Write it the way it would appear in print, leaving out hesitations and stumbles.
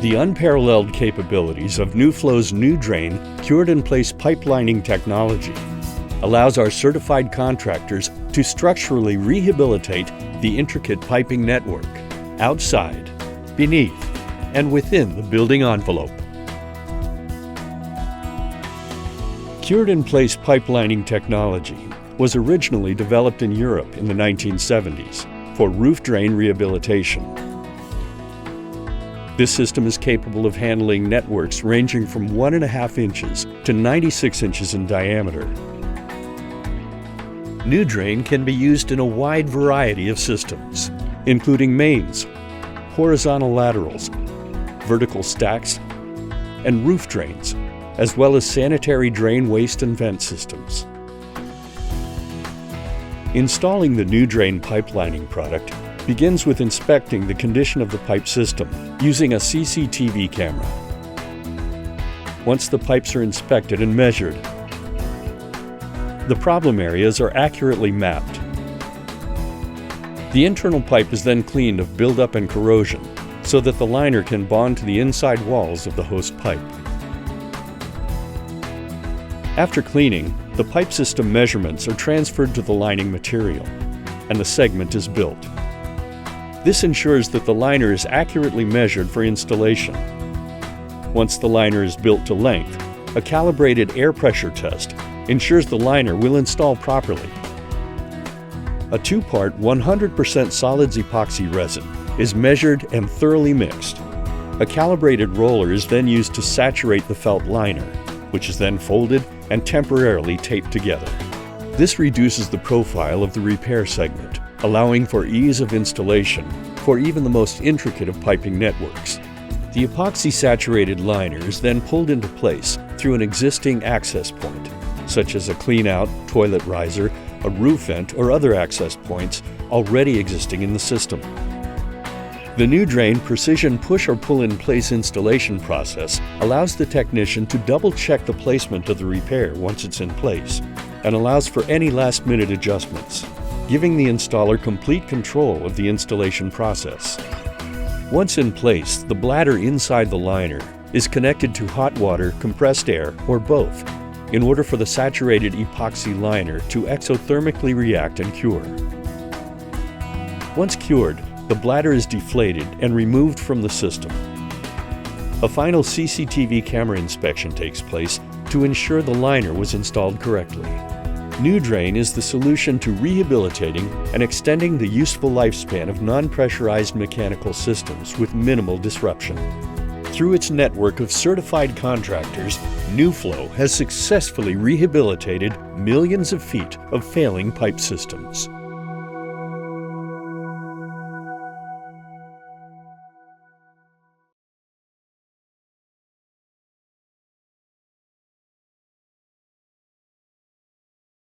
The unparalleled capabilities of Nuflow's new drain cured-in-place pipelining technology allows our certified contractors to structurally rehabilitate the intricate piping network outside, beneath, and within the building envelope. Cured-in-place pipelining technology was originally developed in Europe in the 1970s for roof drain rehabilitation. This system is capable of handling networks ranging from 1.5 inches to 96 inches in diameter. New drain can be used in a wide variety of systems, including mains, horizontal laterals, vertical stacks, and roof drains, as well as sanitary drain waste and vent systems. Installing the new drain pipelining product begins with inspecting the condition of the pipe system using a CCTV camera. Once the pipes are inspected and measured, the problem areas are accurately mapped. The internal pipe is then cleaned of buildup and corrosion so that the liner can bond to the inside walls of the host pipe. After cleaning, the pipe system measurements are transferred to the lining material, and the segment is built. This ensures that the liner is accurately measured for installation. Once the liner is built to length, a calibrated air pressure test ensures the liner will install properly. A 2-part 100% solids epoxy resin is measured and thoroughly mixed. A calibrated roller is then used to saturate the felt liner, which is then folded and temporarily taped together. This reduces the profile of the repair segment, allowing for ease of installation for even the most intricate of piping networks. The epoxy-saturated liner is then pulled into place through an existing access point, such as a clean-out, toilet riser, a roof vent, or other access points already existing in the system. The new drain precision push or pull-in-place installation process allows the technician to double-check the placement of the repair once it's in place and allows for any last-minute adjustments, giving the installer complete control of the installation process. Once in place, the bladder inside the liner is connected to hot water, compressed air, or both, in order for the saturated epoxy liner to exothermically react and cure. Once cured, the bladder is deflated and removed from the system. A final CCTV camera inspection takes place to ensure the liner was installed correctly. New Drain is the solution to rehabilitating and extending the useful lifespan of non-pressurized mechanical systems with minimal disruption. Through its network of certified contractors, Nuflow has successfully rehabilitated millions of feet of failing pipe systems.